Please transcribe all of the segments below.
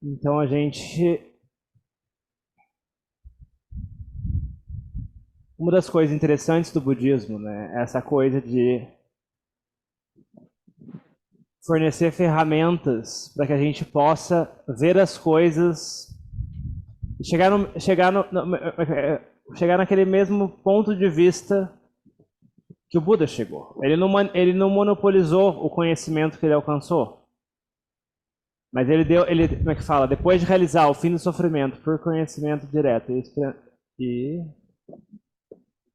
Então a gente... Uma das coisas interessantes do budismo, né, é essa coisa de fornecer ferramentas para que a gente possa ver as coisas e chegar naquele mesmo ponto de vista que o Buda chegou. Ele não monopolizou o conhecimento que ele alcançou, mas como é que fala? Depois de realizar o fim do sofrimento por conhecimento direto e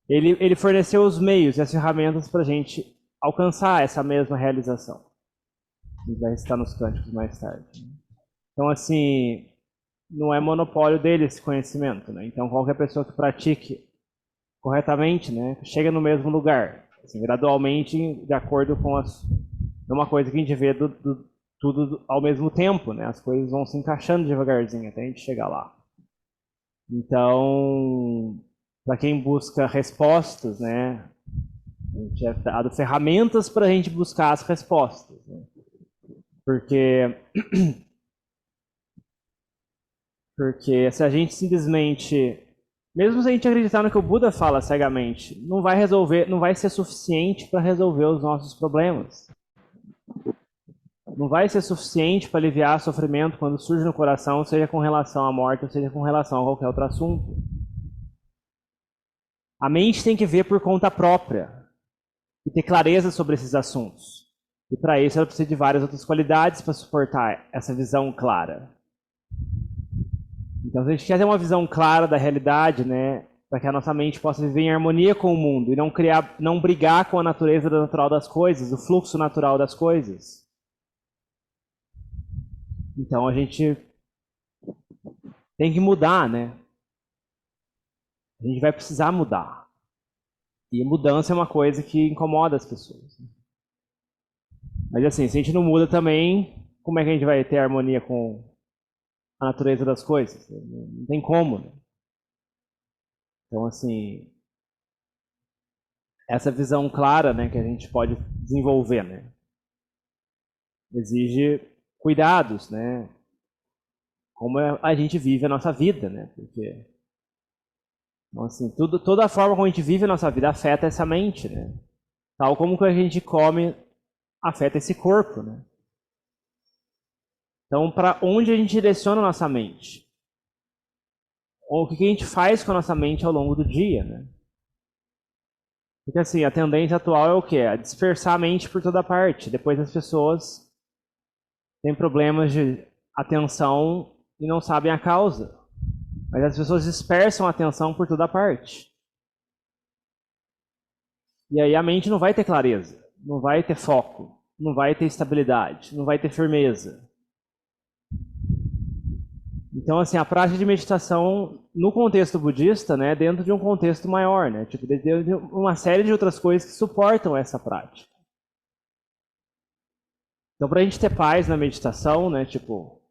ele forneceu os meios e as ferramentas para a gente alcançar essa mesma realização. A gente vai estar nos cânticos mais tarde. Então, assim, não é monopólio dele esse conhecimento, né? Então, qualquer pessoa que pratique corretamente, né, chega no mesmo lugar, assim, gradualmente, de acordo com as... É uma coisa que a gente vê tudo ao mesmo tempo, né? As coisas vão se encaixando devagarzinho até a gente chegar lá. Então, para quem busca respostas, né, a gente é dado ferramentas para a gente buscar as respostas, né? Porque se a gente simplesmente, mesmo se a gente acreditar no que o Buda fala cegamente, não vai resolver, não vai ser suficiente para resolver os nossos problemas. Não vai ser suficiente para aliviar o sofrimento quando surge no coração, seja com relação à morte ou seja com relação a qualquer outro assunto. A mente tem que ver por conta própria e ter clareza sobre esses assuntos. E para isso ela precisa de várias outras qualidades para suportar essa visão clara. Então, se a gente quer ter uma visão clara da realidade, né, para que a nossa mente possa viver em harmonia com o mundo e não brigar com a natureza natural das coisas, o fluxo natural das coisas. Então, a gente tem que mudar, né? A gente vai precisar mudar. E mudança é uma coisa que incomoda as pessoas. Mas assim, se a gente não muda também, como é que a gente vai ter harmonia com a natureza das coisas? Não tem como, né? Então, assim, essa visão clara, né, que a gente pode desenvolver, né, exige cuidados, né, como a gente vive a nossa vida, né, porque, então, assim, toda a forma como a gente vive a nossa vida afeta essa mente, né, tal como que a gente come afeta esse corpo, né. Então, para onde a gente direciona a nossa mente? Ou o que a gente faz com a nossa mente ao longo do dia, né? Porque assim, a tendência atual é o quê? É dispersar a mente por toda parte. Depois as pessoas têm problemas de atenção e não sabem a causa. Mas as pessoas dispersam a atenção por toda parte. E aí a mente não vai ter clareza, não vai ter foco, não vai ter estabilidade, não vai ter firmeza. Então, assim, a prática de meditação no contexto budista, né, dentro de um contexto maior, né, tipo, dentro de uma série de outras coisas que suportam essa prática. Então, para a gente ter paz na meditação, né, tipo,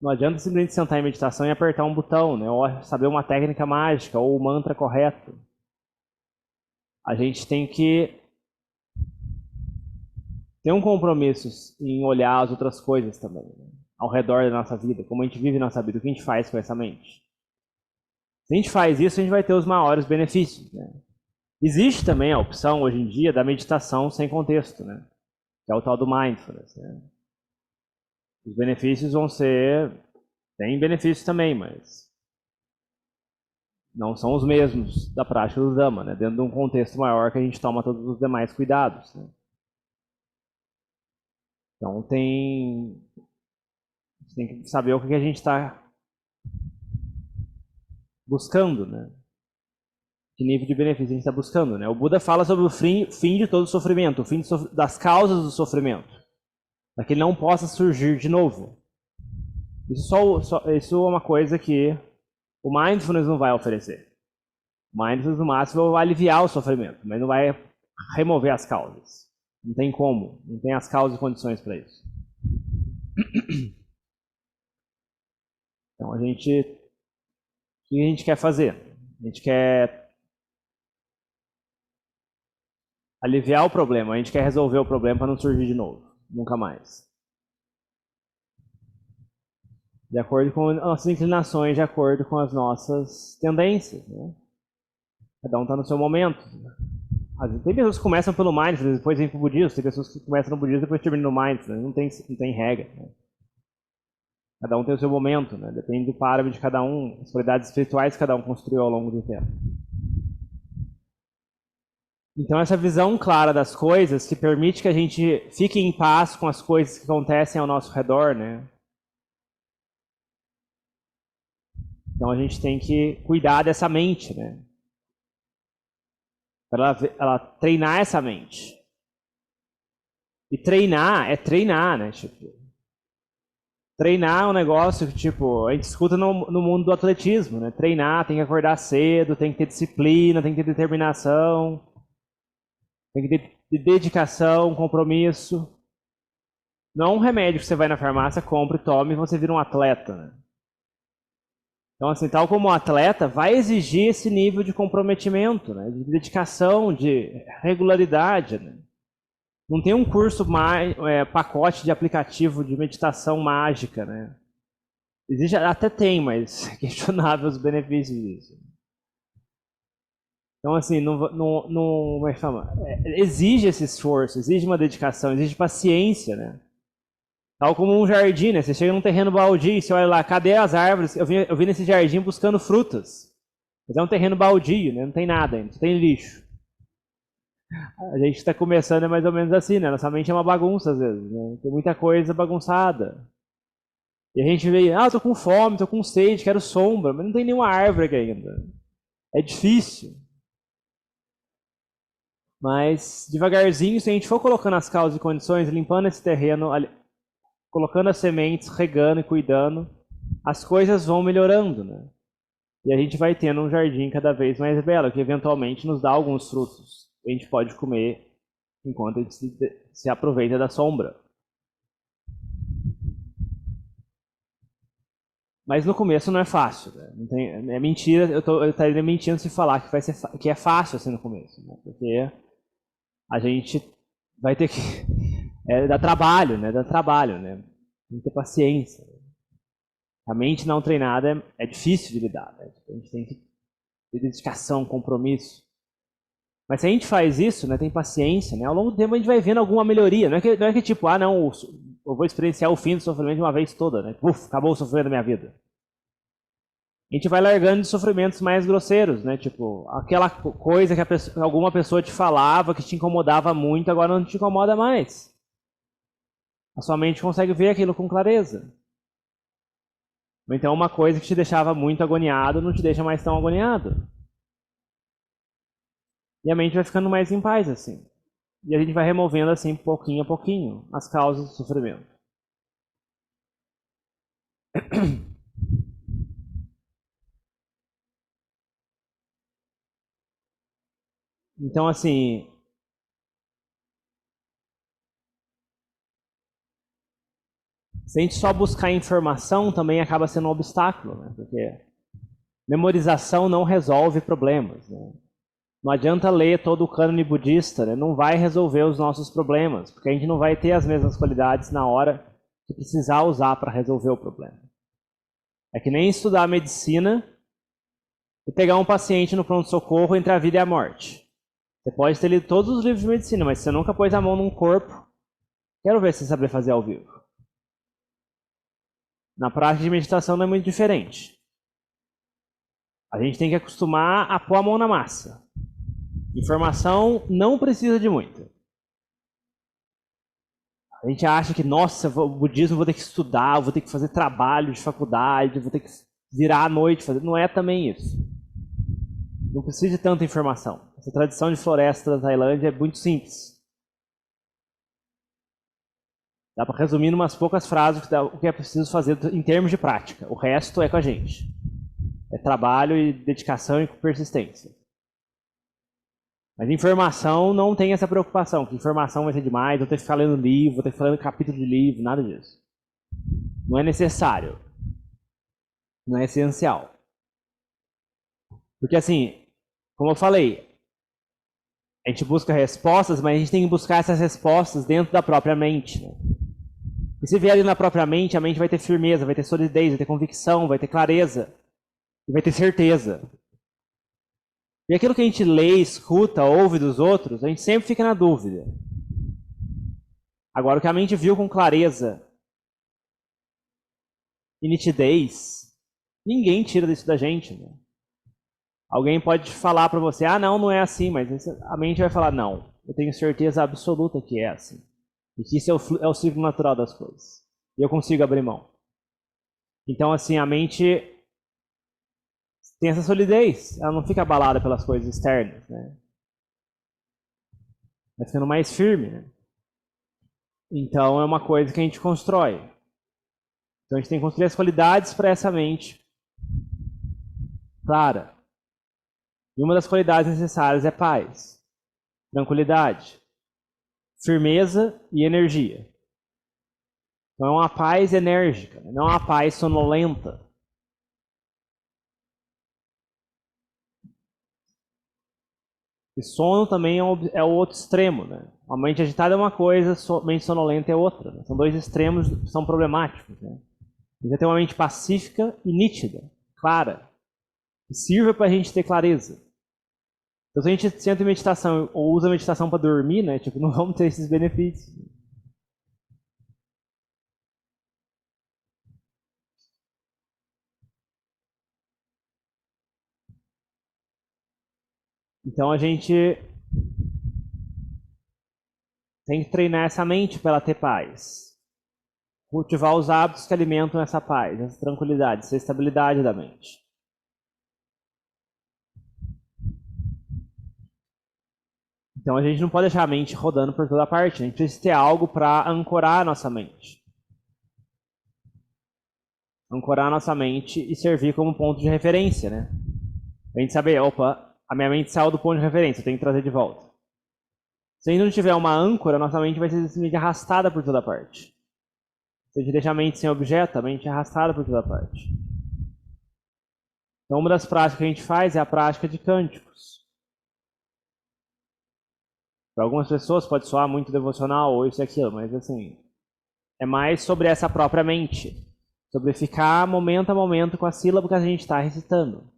não adianta simplesmente sentar em meditação e apertar um botão, né, ou saber uma técnica mágica ou o mantra correto. A gente tem que ter um compromisso em olhar as outras coisas também, né, ao redor da nossa vida, como a gente vive nossa vida, o que a gente faz com essa mente. Se a gente faz isso, a gente vai ter os maiores benefícios, né? Existe também a opção, hoje em dia, da meditação sem contexto, né? Que é o tal do mindfulness, né? Os benefícios vão ser... Tem benefícios também, mas não são os mesmos da prática do Dhamma, né? Dentro de um contexto maior que a gente toma todos os demais cuidados, né? Então tem que saber o que a gente está buscando, né? Que nível de benefício a gente está buscando, né? O Buda fala sobre o fim de todo sofrimento, o fim das causas do sofrimento, para que ele não possa surgir de novo. Isso é uma coisa que o mindfulness não vai oferecer. O mindfulness, no máximo, vai aliviar o sofrimento, mas não vai remover as causas. Não tem como, não tem as causas e condições para isso. Então, o que a gente quer fazer? A gente quer aliviar o problema, a gente quer resolver o problema para não surgir de novo, nunca mais. De acordo com as nossas inclinações, de acordo com as nossas tendências, né? Cada um está no seu momento. Tem pessoas que começam pelo mindfulness, depois vêm para o budismo, tem pessoas que começam no budismo e depois terminam no mindfulness, não tem regra, né? Cada um tem o seu momento, né? Depende do parâmetro de cada um, as qualidades espirituais que cada um construiu ao longo do tempo. Então essa visão clara das coisas que permite que a gente fique em paz com as coisas que acontecem ao nosso redor, né? Então a gente tem que cuidar dessa mente, né? Para ela treinar essa mente. E treinar é treinar, né? Tipo, treinar é um negócio que, tipo, a gente escuta no mundo do atletismo, né? Treinar, tem que acordar cedo, tem que ter disciplina, tem que ter determinação, tem que ter dedicação, compromisso. Não é um remédio que você vai na farmácia, compra e toma e você vira um atleta, né? Então, assim, tal como um atleta, vai exigir esse nível de comprometimento, né? De dedicação, de regularidade, né? Não tem um curso, pacote de aplicativo de meditação mágica, né? Existe, até tem, mas é questionável os benefícios disso. Então, assim, como é que chama? Exige esse esforço, exige uma dedicação, exige paciência, né? Tal como um jardim, né? Você chega num terreno baldio e você olha lá, cadê as árvores? Eu vim nesse jardim buscando frutas. Mas é um terreno baldio, né? Não tem nada ainda, só tem lixo. A gente está começando é mais ou menos assim, né? Nossa mente é uma bagunça às vezes, né? Tem muita coisa bagunçada. E a gente vê, eu tô com fome, tô com sede, quero sombra, mas não tem nenhuma árvore aqui ainda. É difícil. Mas devagarzinho, se a gente for colocando as causas e condições, limpando esse terreno, colocando as sementes, regando e cuidando, as coisas vão melhorando, né? E a gente vai tendo um jardim cada vez mais belo, que eventualmente nos dá alguns frutos. A gente pode comer enquanto a gente se aproveita da sombra. Mas no começo não é fácil, né? É mentira, eu estaria mentindo se falar que é fácil assim no começo, né? Porque a gente vai ter que dá trabalho, né? Dá trabalho, né? Tem que ter paciência. A mente não treinada é difícil de lidar, né? A gente tem que ter dedicação, compromisso. Mas se a gente faz isso, né, tem paciência, né, ao longo do tempo a gente vai vendo alguma melhoria. Não é que tipo, não, eu vou experienciar o fim do sofrimento de uma vez toda, né? Uf, acabou o sofrimento da minha vida. A gente vai largando de sofrimentos mais grosseiros, né? Tipo, aquela coisa que alguma pessoa te falava que te incomodava muito, agora não te incomoda mais. A sua mente consegue ver aquilo com clareza. Ou então uma coisa que te deixava muito agoniado não te deixa mais tão agoniado. E a mente vai ficando mais em paz, assim. E a gente vai removendo, assim, pouquinho a pouquinho, as causas do sofrimento. Então, assim, se a gente só buscar informação, também acaba sendo um obstáculo, né? Porque memorização não resolve problemas, né? Não adianta ler todo o cânone budista, né? Não vai resolver os nossos problemas, porque a gente não vai ter as mesmas qualidades na hora que precisar usar para resolver o problema. É que nem estudar medicina e pegar um paciente no pronto-socorro entre a vida e a morte. Você pode ter lido todos os livros de medicina, mas você nunca pôs a mão num corpo. Quero ver se você saber fazer ao vivo. Na prática de meditação não é muito diferente. A gente tem que acostumar a pôr a mão na massa. Informação não precisa de muito. A gente acha que, nossa, o budismo eu vou ter que estudar, vou ter que fazer trabalho de faculdade, vou ter que virar à noite fazer. Não é também isso. Não precisa de tanta informação. Essa tradição de floresta da Tailândia é muito simples. Dá para resumir em umas poucas frases o que é preciso fazer em termos de prática. O resto é com a gente. É trabalho e dedicação e persistência. Mas informação não tem essa preocupação, que informação vai ser demais, vou ter que ficar lendo livro, vou ter que ficar lendo capítulo de livro, nada disso. Não é necessário. Não é essencial. Porque assim, como eu falei, a gente busca respostas, mas a gente tem que buscar essas respostas dentro da própria mente, né? E se vier ali na própria mente, a mente vai ter firmeza, vai ter solidez, vai ter convicção, vai ter clareza, e vai ter certeza. E aquilo que a gente lê, escuta, ouve dos outros, a gente sempre fica na dúvida. Agora, o que a mente viu com clareza e nitidez, ninguém tira isso da gente. Né? Alguém pode falar para você, ah, não é assim, mas a mente vai falar, não, eu tenho certeza absoluta que é assim. E que isso é o ciclo natural das coisas. E eu consigo abrir mão. Então, assim, a mente tem essa solidez, ela não fica abalada pelas coisas externas, né? Vai ficando mais firme, né? Então, é uma coisa que a gente constrói. Então, a gente tem que construir as qualidades para essa mente clara. E uma das qualidades necessárias é paz, tranquilidade, firmeza e energia. Então, é uma paz enérgica, não é uma paz sonolenta. E sono também é o outro extremo, né? A mente agitada é uma coisa, a mente sonolenta é outra. Né? São dois extremos que são problemáticos. Né? A gente tem uma mente pacífica e nítida, clara, que sirva para a gente ter clareza. Então, se a gente senta em meditação ou usa a meditação para dormir, né? Tipo, não vamos ter esses benefícios. Então, a gente tem que treinar essa mente para ela ter paz. Cultivar os hábitos que alimentam essa paz, essa tranquilidade, essa estabilidade da mente. Então a gente não pode deixar a mente rodando por toda parte. A gente precisa ter algo para ancorar a nossa mente. Ancorar a nossa mente e servir como ponto de referência, né? A gente saber, opa, a minha mente saiu do ponto de referência, eu tenho que trazer de volta. Se a gente não tiver uma âncora, nossa mente vai ser simplesmente arrastada por toda parte. Se a gente deixar a mente sem objeto, a mente é arrastada por toda parte. Então uma das práticas que a gente faz é a prática de cânticos. Para algumas pessoas pode soar muito devocional ou isso e aquilo, mas assim, é mais sobre essa própria mente. Sobre ficar momento a momento com a sílaba que a gente está recitando.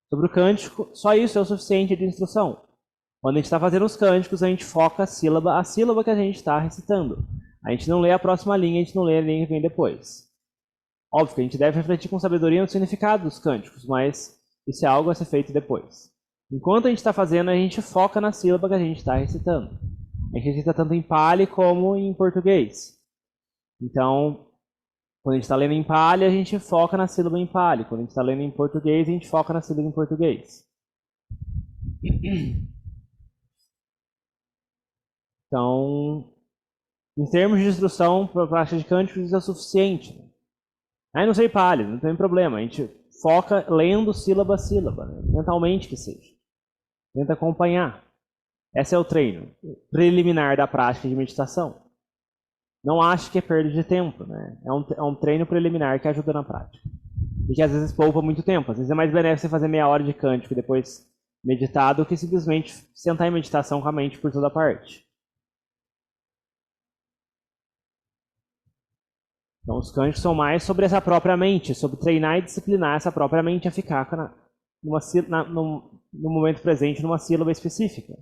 Sobre o cântico, só isso é o suficiente de instrução. Quando a gente está fazendo os cânticos, a gente foca a sílaba que a gente está recitando. A gente não lê a próxima linha, a gente não lê a linha que vem depois. Óbvio que a gente deve refletir com sabedoria no significado dos cânticos, mas isso é algo a ser feito depois. Enquanto a gente está fazendo, a gente foca na sílaba que a gente está recitando. A gente recita tanto em Pali como em português. Então, quando a gente está lendo em Pali, a gente foca na sílaba em Pali. Quando a gente está lendo em português, a gente foca na sílaba em português. Então, em termos de instrução para a prática de cânticos, isso é o suficiente. Aí não sei Pali, não tem problema. A gente foca lendo sílaba a sílaba, né? Mentalmente que seja. Tenta acompanhar. Esse é o treino preliminar da prática de meditação. Não acho que é perda de tempo, né? É um treino preliminar que ajuda na prática. E que às vezes poupa muito tempo. Às vezes é mais benéfico você fazer meia hora de cântico e depois meditar do que simplesmente sentar em meditação com a mente por toda parte. Então os cânticos são mais sobre essa própria mente, sobre treinar e disciplinar essa própria mente a ficar no momento presente numa sílaba específica.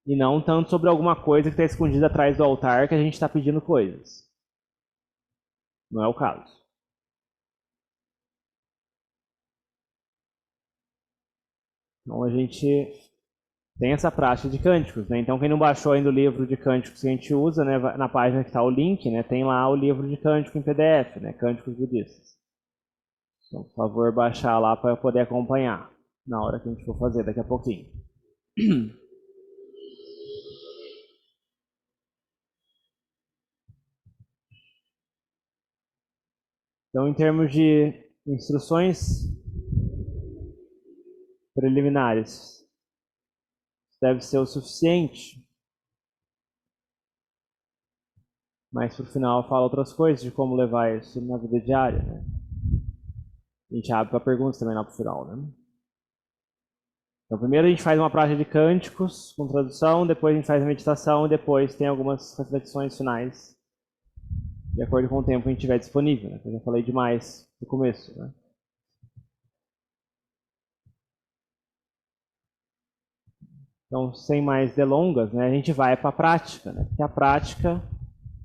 E não tanto sobre alguma coisa que está escondida atrás do altar que a gente está pedindo coisas. Não é o caso. Então a gente tem essa prática de cânticos, né? Então quem não baixou ainda o livro de cânticos que a gente usa, né, na página que está o link, né, tem lá o livro de cântico em PDF, né, Cânticos Budistas. Então, por favor, baixar lá para poder acompanhar na hora que a gente for fazer daqui a pouquinho. Então, em termos de instruções preliminares, deve ser o suficiente. Mas pro final fala outras coisas de como levar isso na vida diária, né? A gente abre para perguntas também lá pro final, né? Então, primeiro a gente faz uma prática de cânticos com tradução, depois a gente faz a meditação e depois tem algumas reflexões finais, de acordo com o tempo que a gente tiver disponível, né? Eu já falei demais no começo, né? Então, sem mais delongas, né, a gente vai para a prática, né? Porque a prática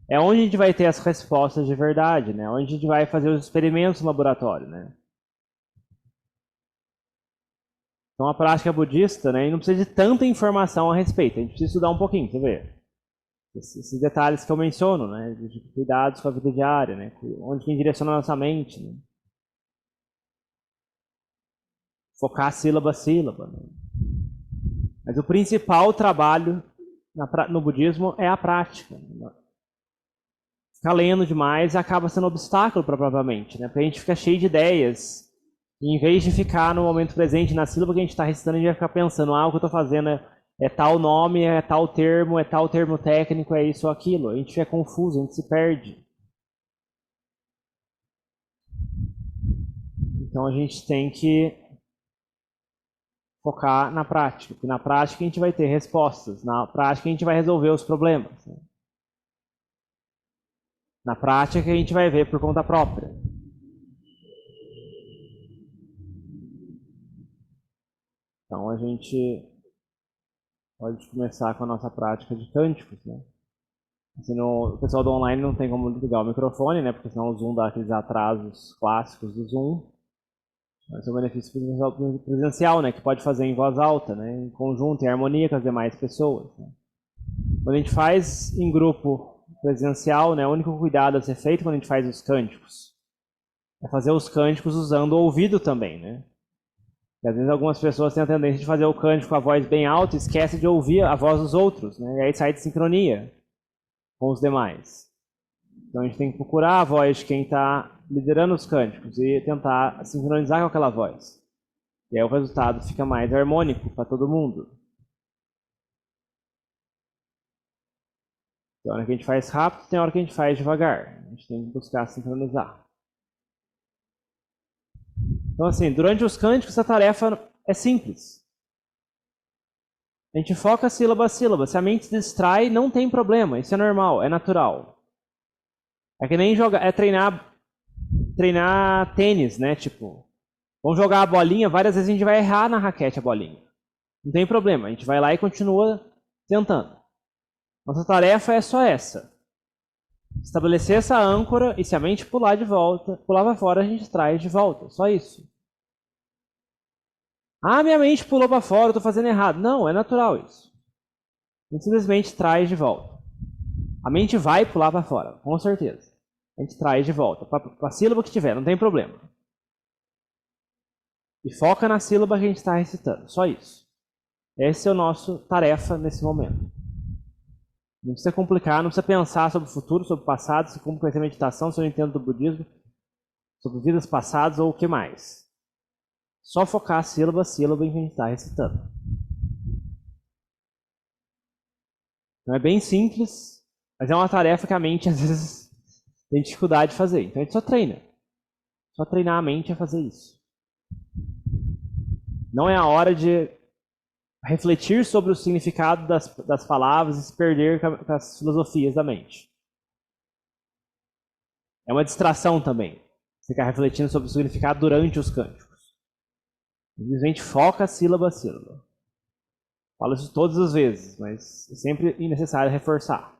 é onde a gente vai ter as respostas de verdade, né? Onde a gente vai fazer os experimentos no laboratório, né? Então, a prática budista, né, não precisa de tanta informação a respeito. A gente precisa estudar um pouquinho, você vê? Esses detalhes que eu menciono, né? De cuidados com a vida diária, né? Onde que a gente direciona a nossa mente, né? Focar sílaba a sílaba, né? Mas o principal trabalho no budismo é a prática. Né? Ficar lendo demais acaba sendo um obstáculo para a própria mente, né? Porque a gente fica cheio de ideias. E em vez de ficar no momento presente, na sílaba que a gente está recitando, a gente vai ficar pensando, o que eu estou fazendo é tal nome, é tal termo técnico, é isso ou aquilo. A gente fica confuso, a gente se perde. Então a gente tem que focar na prática, porque na prática a gente vai ter respostas, na prática a gente vai resolver os problemas. Né? Na prática a gente vai ver por conta própria. Então a gente pode começar com a nossa prática de cânticos, né? Assim, o pessoal do online não tem como ligar o microfone, né? Porque senão o Zoom dá aqueles atrasos clássicos do Zoom. Mas é um benefício presencial, né? Que pode fazer em voz alta, né? Em conjunto, em harmonia com as demais pessoas. Né? Quando a gente faz em grupo presencial, né? O único cuidado a ser feito quando a gente faz os cânticos é fazer os cânticos usando o ouvido também, né? E às vezes algumas pessoas têm a tendência de fazer o cântico com a voz bem alta e esquece de ouvir a voz dos outros, né? E aí sai de sincronia com os demais. Então a gente tem que procurar a voz de quem está liderando os cânticos e tentar sincronizar com aquela voz. E aí o resultado fica mais harmônico para todo mundo. Tem hora que a gente faz rápido, tem hora que a gente faz devagar. A gente tem que buscar sincronizar. Então assim, durante os cânticos a tarefa é simples. A gente foca sílaba a sílaba. Se a mente se distrai, não tem problema. Isso é normal, é natural. É que nem treinar tênis, né? Tipo, vamos jogar a bolinha, várias vezes a gente vai errar na raquete a bolinha. Não tem problema, a gente vai lá e continua tentando. Nossa tarefa é só essa. Estabelecer essa âncora e se a mente pular de volta, pular para fora, a gente traz de volta. Só isso. Minha mente pulou para fora, eu estou fazendo errado. Não, é natural isso. A gente simplesmente traz de volta. A mente vai pular para fora, com certeza. A gente traz de volta, para a sílaba que tiver, não tem problema. E foca na sílaba que a gente está recitando, só isso. Essa é a nossa tarefa nesse momento. Não precisa complicar, não precisa pensar sobre o futuro, sobre o passado, sobre como conhecer a meditação, se eu entendo do budismo, sobre vidas passadas ou o que mais. Só focar sílaba a sílaba em que a gente está recitando. Então é bem simples, mas é uma tarefa que a mente às vezes tem dificuldade de fazer. Então a gente só treina. Só treinar a mente a fazer isso. Não é a hora de refletir sobre o significado das palavras e se perder com as filosofias da mente. É uma distração também. Ficar refletindo sobre o significado durante os cânticos. Simplesmente foca sílaba a sílaba. Falo isso todas as vezes, mas é sempre necessário reforçar.